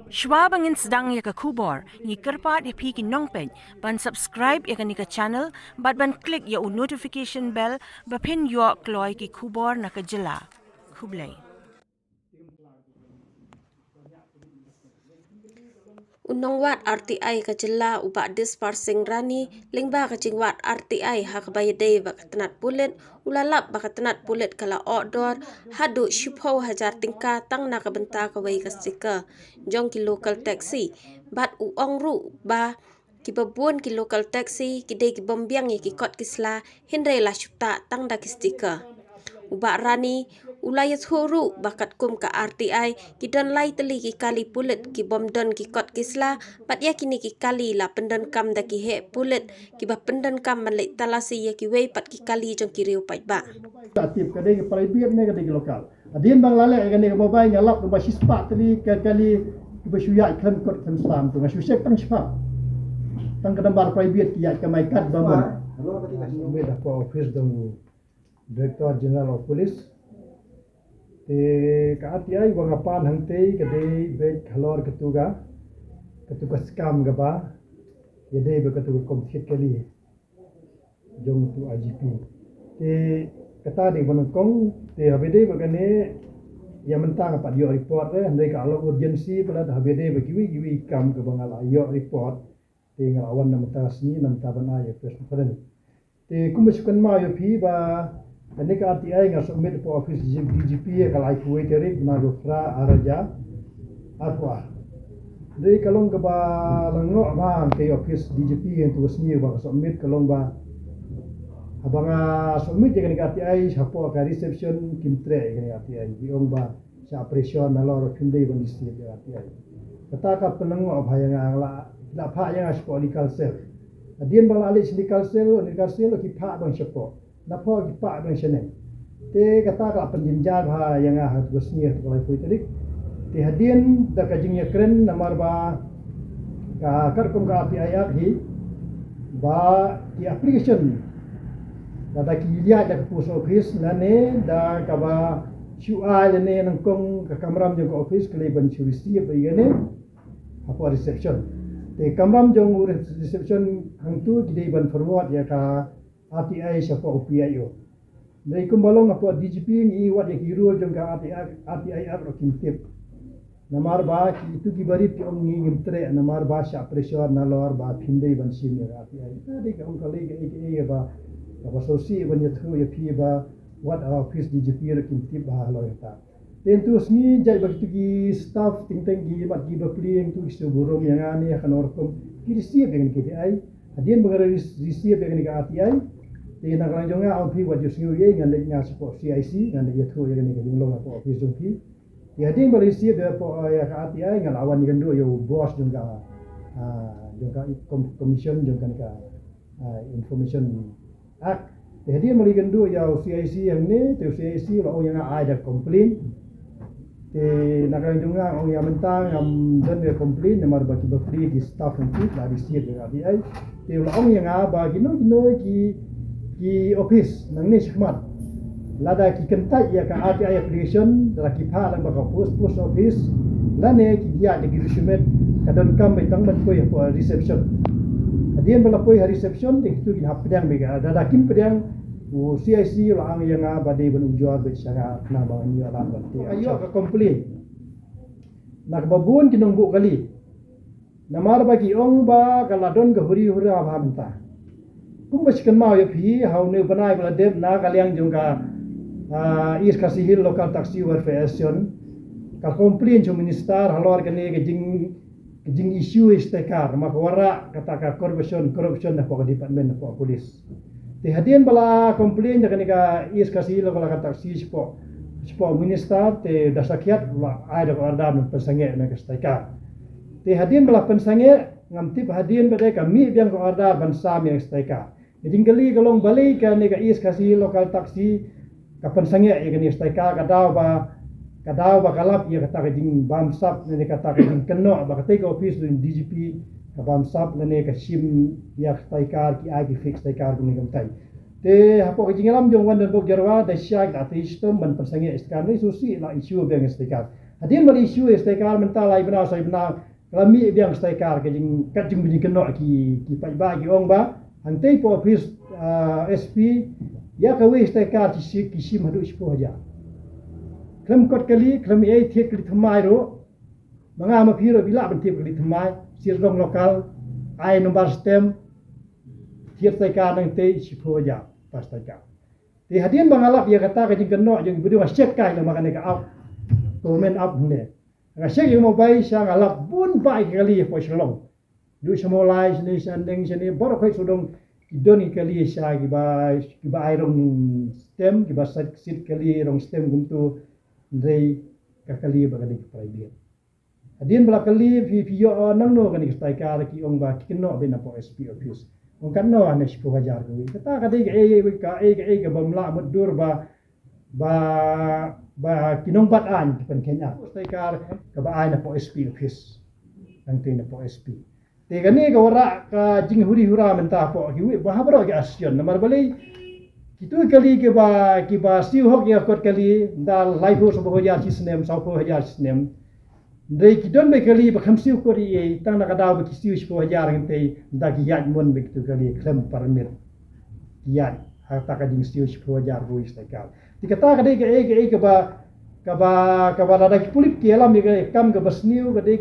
Shwa bangin sedang ya ke kubor, ni kerpat ya pi ki nongpen, ban subscribe ya ke ni ke channel, ban klik ya notification bell, pin yo kloy ki kubor na ke jela. Kublai. Unong wat RTI kacela ubak dis parsing rani lingba kacing wat RTI hak bayadei bakatanat pulit ulalap bakatanat pulit kala outdoor hadu syupho hajar tingka tang na kabenta kawai kastika jong ki local taxi bat uong ru ba ki babun ki local taxi ki dei ki bombiang ki kot kisla hindre la syupta tang da kistika ubak rani ulayat huru bakat kum ka RTI kidan lai teli ki kali pulit ki bom don ki kot kisla pat ya kini ki kali la pendan kam da ki he pulit ki ba pendan kam malai talasi ya ki wei pat ki kali jong ki riu pat ba aktif kadai ke private ne kadai ke lokal adien bang lale kadai ke mobile ngalap ke basis pak tadi kali ke bersuya iklan kot kan Islam tu ngasu sek tang spak tang kedambar private ki ke maikat bangun hello tadi kasih beda ko office dong Director General of Police te ka RTI wang apan hangte kadai bek halor ketuga skam gaba yadai be ketuga komsit kali jong tu IGP te kata di Bonokong te habede bagane yang mentang apa dia report andai kalau urgensi pada habede bagiwi kam ke bangala yo report te ngalawan nam tasni nam tabana ya presiden te kumasukan ma yo phi ba andai ka RTI ngal submit po office DGP ya kalau aku waiteri na rufra araja apa dei kalong ke ba langno ba ke office DGP yang tugas ni ba submit kalong ba abanga submit dengan RTI siapa ke reception kimtre dengan RTI diong ba sa operation nalor kindai bandisi dengan RTI kata ka penengo bahaya ngala la pha yang political cell adien bala ali political cell ki pha bang siapa na pha ki pha bang sene te kata ka penjinjar ha yang ha gosni to lai pui tadi te hadien da ka jingya kren namar ba ka karkum ka RTI hi ba ki application da ki lihat da post office nane da ka ba QI ne nang kong ka kamram jong office kle ban jurisi ba yene apa reception te kamram jong reception hang tu ki ban forward ya ka RTI siapa UPIO dai kumbalong apa DGP ni wat ya ki rule jong ka RTI ro kimtip namar ba ki itu ki bari ki ong ngi ngimtre namar ba sha pressure nalor ba phindei ban sim ya RTI dai ka ong kale ke ba ba sosi ban ya thu ya phi ba what office DGP ro kimtip ba lo ya tentu sni jai begitu ki staff tingteng ki mat ki bapling tu isu burung yang ani akan orkom ki siap dengan KPI adien bangara siap dengan RTI te na ranjonga au phi wat yusu ye ngan le nya support CIC ngan le yathu ye ni ka jinglong apa office jong phi ya adien bali siap ya po ya ka RTI ngan awan ni kendo yo boss jong ka commission jong kan ka information act jadi mali kendo ya CIC yang ni te CIC lo yang ada complain te nakarang ang yamentang am dan ya complain na marbati ba free di staff ng la di siya ng RTI te ang yang ba gino ki office nang ni sikmat lada ki kentai ya ka RTI application dara ki pha lang ba ka post office la ne ki dia de resume kadon kam betang ban ko ya reception adien bala poi reception te tu ki hap pedang bega dada kim pedang CIC lang yang badai ban ujuar bersara na ba ni alam berti ayo ka complain nak babun kinong bu kali namar bagi ong ba kaladon ga huri hura bhamta kum baskan ma ya phi haune banai bala deb na kalyang jong ka is kasihil local taxi welfare association ka complain jo minister halor kene ke jing issue istekar makwara kata ka corruption na po department na po police te hadien bala complain da kanika is kasi lo kala taksi spo minister te dasakiat la ai da arda men pensange na kastaka te hadien bala pensange ngamtip hadien bade kami biang ko arda ban sam yang staka jinggali kalong balai ka ni ka is kasi lokal taksi ka pensange ya ni staka kadau ba kalap ya kata jing bamsap ni kata jing keno ba kata ka office din DGP kabam sap lene ka sim ya taikar ki agi fix taikar ni gamtai te hapo ki jingalam jong wan bok jarwa da syak da sistem ban persange iskan ni susi la isu beng taikar Hadin mari isu istikar mental lai benar saya benar kami biang istikar ke jing kat jing bini kena ki pai ba ki ong ba hantai po office SP ya kawe istikar ki sim hadu ispo aja kem kot kali kem ai thek kali thamai ro manga ma phiro bila ban thek kali thamai sir rong lokal ai nomor stem thiet istikar nang te ispo aja pas istikar ti hadin bangalap ya kata ke jing kena jing bidi wa check kai la makane ka out komen up ne ngasih yang mau bayi sang alap pun baik kali po shalom du semolai sini sandeng sini baru kai sudong idoni kali sa giba airong stem giba sit kali rong stem guntu ndrei kakali bagani private adin bala kali video nang no kani stai kar ki ong ba kinno bena po SP office ong kanno ane sipo bajar ko kata kadai ka bamla mudur ba kinong bataan pen Kenya stai kar ka ba ai na po SP office nang tin na po SP te gani ka wara ka jing huri hura menta po ki ba habro ki asyon namar balai kitu kali ke ba siu hok ya kot kali dal live ho so ho ya sisnem sau ho ya sisnem dei ki don be kali ba kham siu ko ri tang na ka daw ba ki siu ho ya rang te da ki yat mon be kitu kali klem permit yat harta ka jing siu ho ya ru stai kar dikata kadai ke ba ada kulit ke alam ke kam ke basniu kadai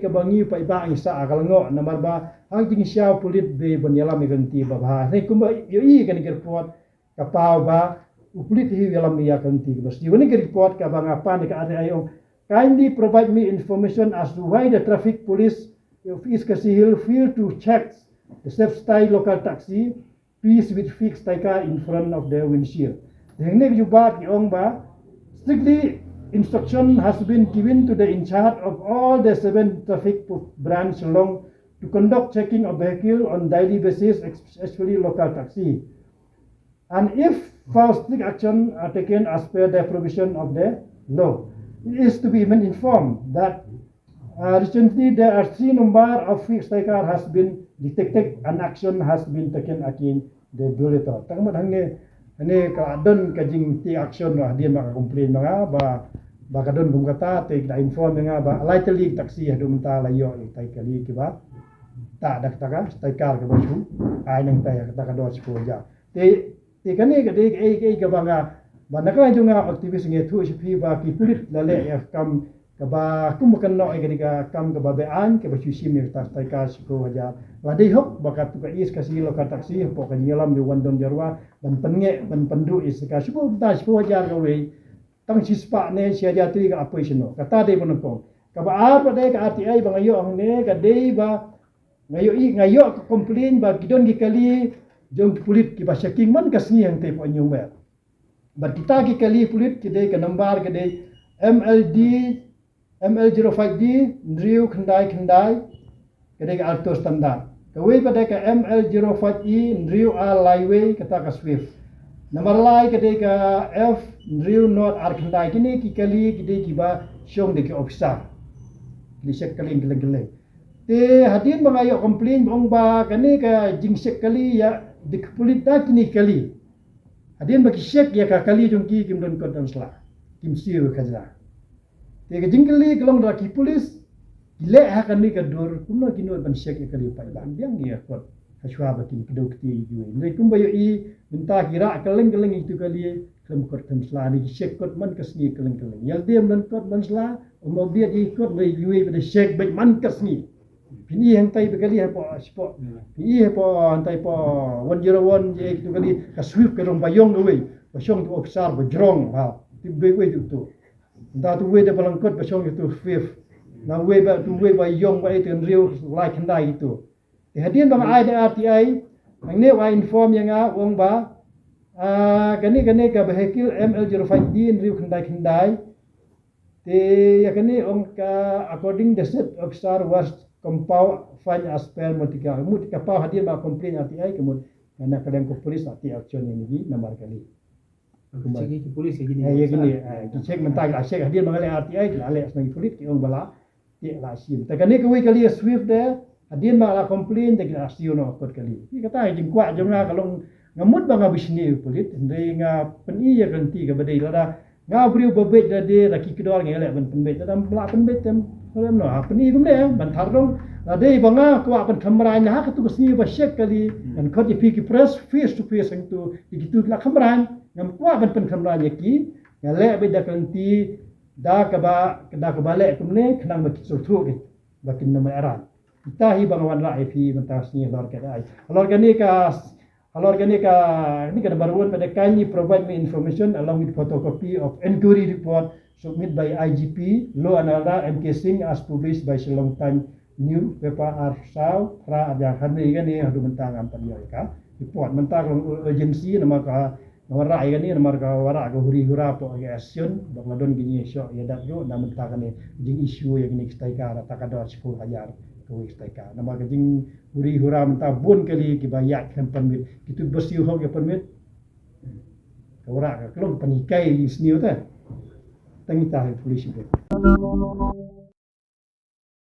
ke bangi pai ba isa akal ngo namar ba hang jing siau pulit be ban yalam ke ti ba nei kumba yo i kan ke report ka pau ba upulit hi yalam ya kan ti basniu ni ke report ka ba ngapa ni ka ada ayo kindly provide me information as to why the traffic police of East Khasi Hill failed to check the safe style local taxi piece with fixed car in front of the windshield. Hingga juga kiong ba strictly instruction has been given to the in charge of all the 7 traffic branch along to conduct checking of vehicle on daily basis, especially local taxi. And if found strict action are taken as per the provision of the law. It is to be even informed that recently there are 3 number of fixed car has been detected and action has been taken against the violator. Tangmat hangge ani ka adon ka jing ti action lah dia maka complain mga ba kadon bum kata te da inform nga ba lightly taxi hadu menta layo tai kali ki ba ta dak taka tai kar ka ba chu ai nang tai ka ka do chu ja te kani ka de ka ba nga ba nakla junga activist nge thu shi ba ki pulit la le ya kam ka ba kum kan no ai ka kam ka ba be an ka ba chu sim ta tai kar chu ja wa dei hok ba ka tu ka is ka si lo ka taxi po ka nyelam di wan don jarwa ban penge ban pandu is ka sipo ta sipo jar ka we tang sispa ne sia ja tri ka apoisno kata de bon ko ka ba ar pa de ka RTI ba ngayo ang ne ka de ba ngayo ka complain ba gidon gi kali jong pulit ki ba checking man ka sni ang te po nyu mer ba kita ki kali pulit ki de ka number ka de ML05D Ndriu Khandai kada ka alto standard kawai pada ka ML05E Ndriu R Highway kata ka Swift nomor lai kada ka F Ndriu North R Khandai kini ki kali kide ki ba syong de ki officer di sek kali geleng te hadin bangayo complain bong ba kani ka jingsek kali ya di pulit da kini kali hadin ba ki sek ya ka kali jong ki kim don kon sla kim siu kaza te ka jingkali kelong da ki polis gile ha kan ni ka dur kumno kino ban sek ya kali pa ba biang ya kot kaswa ba kin kedok ti ju ni kum bayo i minta kira keleng itu kali klem kot tem sla ni sek kot man kasni keleng yal dem dan kot man sla mo dia i kot ni yui ba sek ba man kasni pini hang tai ba kali ha po spo pini ha po antai po 101 je itu kali ka swift ka rong bayong do we ba syong tu officer ba jrong ha ti be we tu da tu we de balangkot ba syong itu fifth na we ba yong ba itu real like handai itu hadian bang ai da RTI ang ne wa inform yang wong ba kani ka vehicle ML05D real handai te ya kani ong ka according the set officer was compound fine as per motika pa hadian ba complain RTI kemud kana kadang ko polis ati action ini nomor kali Cek ke polis gini. Ya gini, cek mentang cek hadian mengalih RTI ale sebagai polis ki ong bala ti la sim. Takani ko kali Swift there hadian mala complain de grasio no kot kali. Ki kata jing kwa jong na kalong ngamut ba nga bisni polis ndai nga peni ya ganti ka badai lada ngau beriu babet dade raki kedor ngelek ban penbet dalam belak penbet tem solem no apni gum de ban tharong ade banga ko apan khamrai na ka tu kesni ba shek kali dan ko di ki press face to face ang tu digitu la khamrai ngam ko apan pen khamrai ki ngelek be da kanti da ka balek kumne khnang ba kisul thu ke bakin nama eran kita hi bangawan ra fi mentas ni lor ka ai lor ka ni ka number 1 pada kindly provide me information along with photocopy of inquiry report submitted by IGP Law and Order MK Singh as published by Shillong Times newspaper Arsau ra ada hani kan ni hadu mentang ampan yo ka report mentang agency nama ka wara ai kan ni nama ka wara ka huri hura po ya action bangadon gini syok ya dak yo nama mentang kan ni jing issue yang ni kita ka ta ka do 10 hajar ko kita ka nama ka jing huri hura mentang bon kali ki bayak kan permit itu bersiu ho ke permit ka wara ka kelom panikai sniu ta tangita polisi